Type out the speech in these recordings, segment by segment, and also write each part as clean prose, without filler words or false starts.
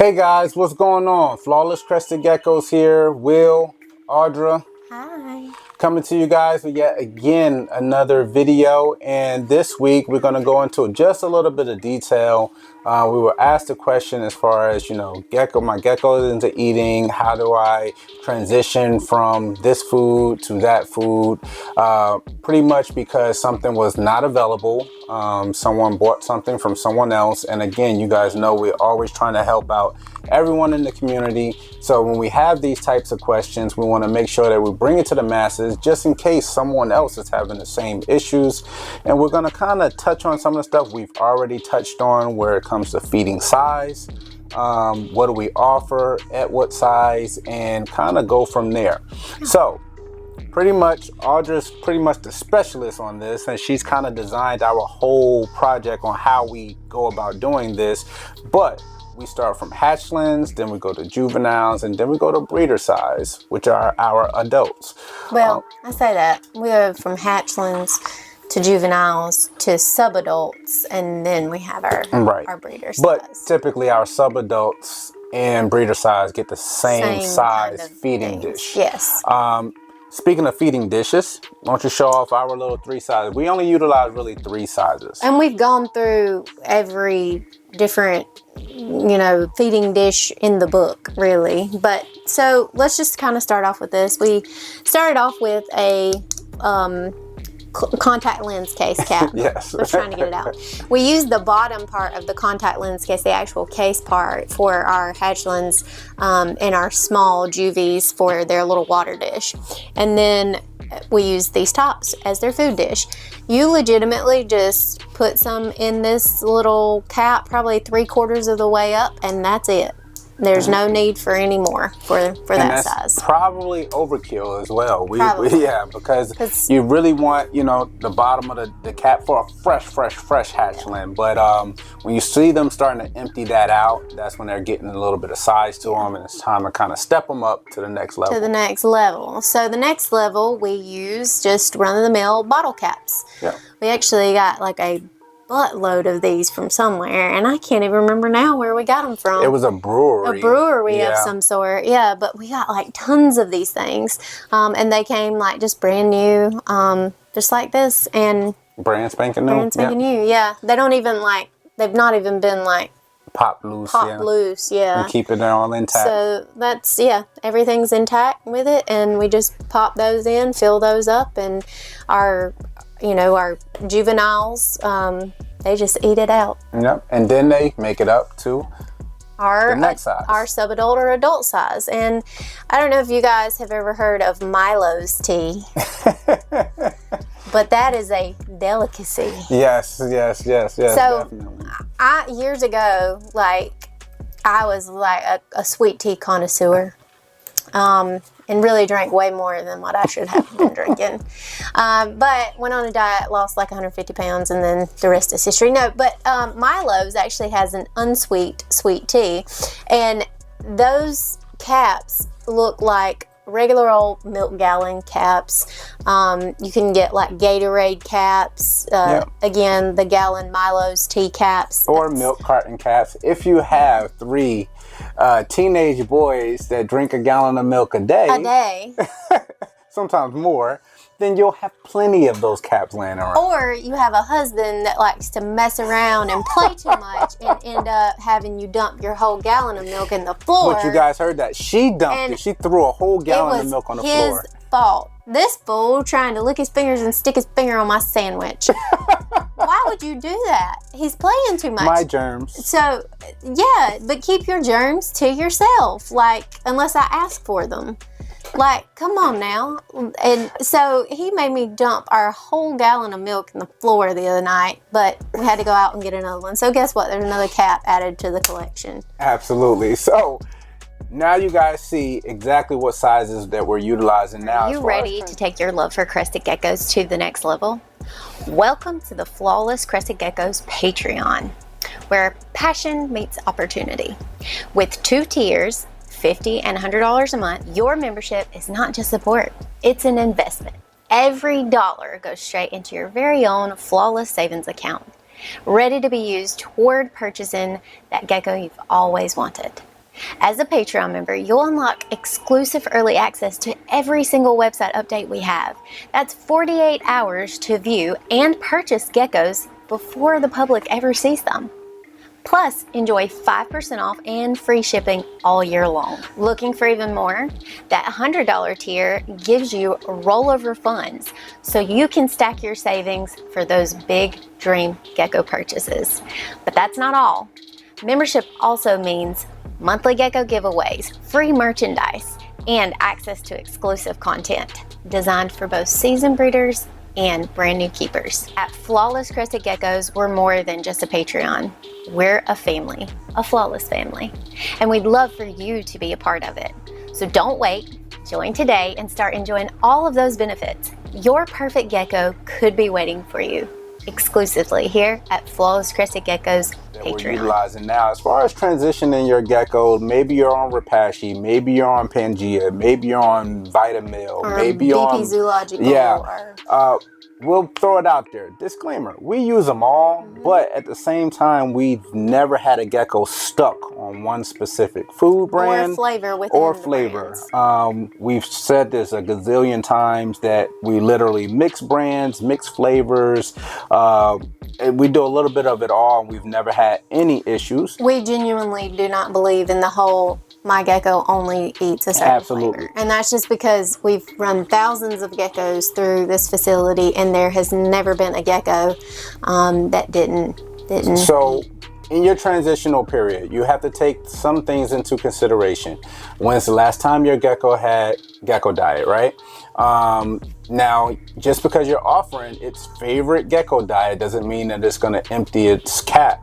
Hey guys, what's going on? Flawless Crested Geckos here. Will, Audra. Hi. Coming to you guys with yet again another video, and this week we're going to go into just a little bit of detail. We were asked a question as far as, my gecko is into eating. How do I transition from this food to that food? Pretty much because something was not available. Someone bought something from someone else, and again, you guys know we're always trying to help out everyone in the community. So when we have these types of questions, we want to make sure that we bring it to the masses just in case someone else is having the same issues. And we're going to kind of touch on some of the stuff we've already touched on where it comes to feeding size. What do we offer at what size, and kind of go from there. So pretty much Audra's pretty much the specialist on this, and she's kind of designed our whole project on how we go about doing this. But we start from hatchlings, then we go to juveniles, and then we go to breeder size, which are our adults. Well, I say that. We go from hatchlings to juveniles to subadults, and then we have our breeder size. But typically our subadults and breeder size get the same size kind of feeding dish. Yes. Speaking of feeding dishes, why don't you show off our little 3 sizes? We only utilize really 3 sizes. And we've gone through every different, feeding dish in the book, really. But so let's just kind of start off with this. We started off with a contact lens case cap. Yes. We're trying to get it out. We used the bottom part of the contact lens case, the actual case part, for our hatchlings and our small juvies for their little water dish. And then we use these tops as their food dish. You legitimately just put some in this little cap, probably 3/4 of the way up, and that's it. There's no need for any more for that size. Probably overkill as well. Probably. Because you really want, the bottom of the cap for a fresh hatchling. But when you see them starting to empty that out, that's when they're getting a little bit of size to them, and it's time to kind of step them up to the next level. So the next level, we use just run-of-the-mill bottle caps. Yeah. We actually got like a buttload of these from somewhere, and I can't even remember now where we got them from. It was a brewery. Of some sort. Yeah, but we got like tons of these things, and they came like just brand new, just like this, and brand spanking new. New. Yeah, they've not even been like popped loose. Yeah, and keep it all intact. So that's everything's intact with it, and we just pop those in, fill those up, and our juveniles, they just eat it out. Yep, and then they make it up to the next size. Our subadult or adult size. And I don't know if you guys have ever heard of Milo's tea, but that is a delicacy. Yes. So definitely. Years ago, I was like a sweet tea connoisseur. And really drank way more than what I should have been drinking. But went on a diet, lost like 150 pounds, and then the rest is history. No, but Milo's actually has an unsweet sweet tea, and those caps look like regular old milk gallon caps. You can get like Gatorade caps, again, the gallon Milo's tea caps. Or milk carton caps. If you have 3 teenage boys that drink a gallon of milk a day, sometimes more, then you'll have plenty of those caps laying around. Or you have a husband that likes to mess around and play too much and end up having you dump your whole gallon of milk in the floor. But you guys heard that. She dumped it. She threw a whole gallon of milk on the floor. It was his fault. This fool trying to lick his fingers and stick his finger on my sandwich. Why would you do that? He's playing too much. My germs. So, yeah, but keep your germs to yourself, unless I ask for them. Come on now. And so he made me dump our whole gallon of milk in the floor the other night, but we had to go out and get another one. So guess what? There's another cap added to the collection. Absolutely. So now you guys see exactly what sizes that we're utilizing now. Are you ready to take your love for Crested Geckos to the next level? Welcome to the Flawless Crested Geckos Patreon, where passion meets opportunity. With 2 tiers, $50 and $100 a month, your membership is not just support, it's an investment. Every dollar goes straight into your very own Flawless Savings account, ready to be used toward purchasing that gecko you've always wanted. As a Patreon member, you'll unlock exclusive early access to every single website update we have. That's 48 hours to view and purchase geckos before the public ever sees them. Plus, enjoy 5% off and free shipping all year long. Looking for even more? That $100 tier gives you rollover funds so you can stack your savings for those big dream gecko purchases. But that's not all. Membership also means monthly gecko giveaways, free merchandise, and access to exclusive content designed for both seasoned breeders and brand new keepers. At Flawless Crested Geckos, we're more than just a Patreon. We're a family, a flawless family, and we'd love for you to be a part of it. So don't wait, join today and start enjoying all of those benefits. Your perfect gecko could be waiting for you exclusively here at Flawless Crested Geckos Patreon. We're utilizing now. As far as transitioning your gecko, maybe you're on Repashy, maybe you're on Pangea, maybe you're on Vitamil, Or maybe BP on Zoological. yeah. We'll throw it out there. Disclaimer: we use them all, but at the same time, we've never had a gecko stuck on one specific food brand or flavor within or the flavor. brands. We've said this a gazillion times that we literally mix brands, mix flavors. And we do a little bit of it all, and we've never had any issues. We genuinely do not believe in the whole my gecko only eats a certain flavor. And that's just because we've run thousands of geckos through this facility, and there has never been a gecko that didn't. So in your transitional period, you have to take some things into consideration. When's the last time your gecko had gecko diet, right? Now, just because you're offering its favorite gecko diet doesn't mean that it's going to empty its cap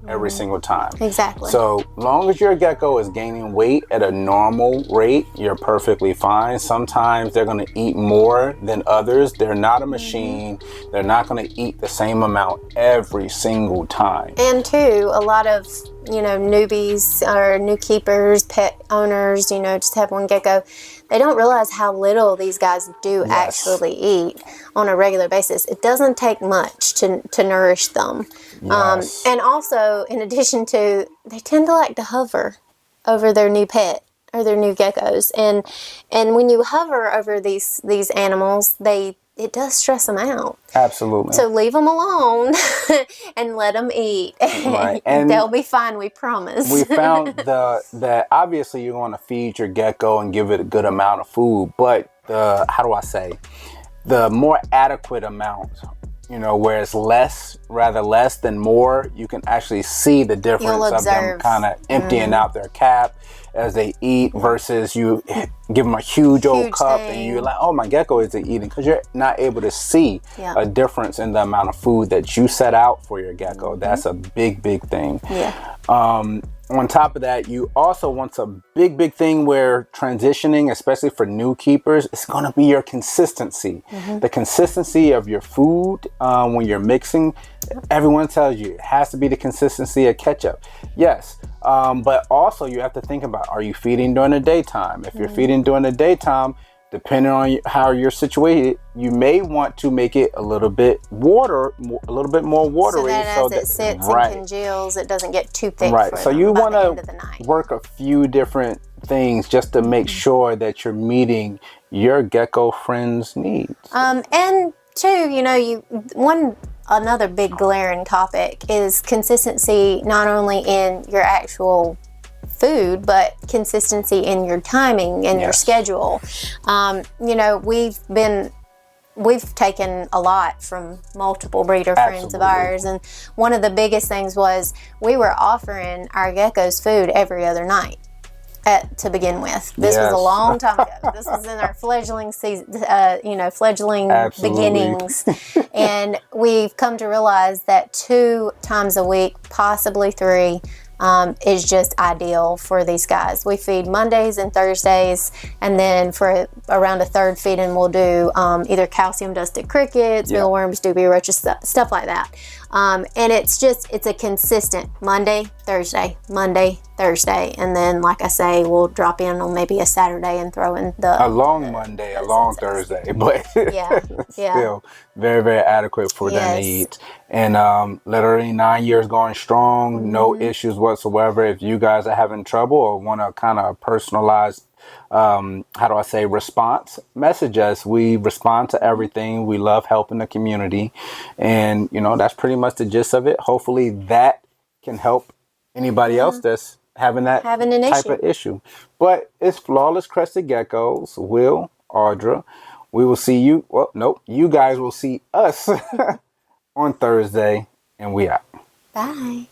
every single time. Exactly. So long as your gecko is gaining weight at a normal rate, you're perfectly fine. Sometimes they're going to eat more than others. They're not a machine. They're not going to eat the same amount every single time. And too, a lot of, newbies or new keepers, pet owners, just have one gecko, they don't realize how little these guys do actually eat on a regular basis. It doesn't take much to nourish them. Yes. And also, in addition to, they tend to like to hover over their new pet or their new geckos. And when you hover over these animals, it does stress them out. Absolutely. So leave them alone and let them eat. Right. And they'll be fine, we promise. We found that obviously you're going to feed your gecko and give it a good amount of food, but the more adequate amount, where it's less than more, you can actually see the difference of them kind of emptying out their cap as they eat versus you give them a huge old cup and you're like, oh, my gecko isn't eating, because you're not able to see a difference in the amount of food that you set out for your gecko. That's a big thing. Yeah. On top of that, you also want a big thing where transitioning, especially for new keepers, it's going to be your consistency. The consistency of your food when you're mixing. Everyone tells you it has to be the consistency of ketchup. Yes, but also you have to think about, are you feeding during the daytime? If you're feeding during the daytime, depending on how you're situated, you may want to make it a little bit more watery. So that as it sits and congeals, it doesn't get too thick. Right. So you want to work a few different things just to make sure that you're meeting your gecko friends' needs. And two, another big glaring topic is consistency, not only in your actual food, but consistency in your timing and your schedule. We've taken a lot from multiple breeder friends of ours, and one of the biggest things was we were offering our geckos food every other night to begin with. This was a long time ago. This was in our fledgling season, beginnings. And we've come to realize that 2 times a week, possibly 3, is just ideal for these guys. We feed Mondays and Thursdays, and then for around a third feeding, we'll do either calcium dusted crickets, mealworms, dubia roaches, stuff like that. And it's a consistent Monday, Thursday, and then like I say, we'll drop in on maybe a Saturday and throw in a long Monday, a long Thursday, but still very, very adequate for their needs. And literally 9 years going strong, no issues whatsoever. If you guys are having trouble or want to kind of personalize, response, message us. We respond to everything. We love helping the community, and that's pretty much the gist of it. Hopefully that can help anybody else that's having an type of issue. But it's Flawless Crested Geckos. Will, Audra, we will see you. Well, nope, you guys will see us on Thursday, and we out. Bye.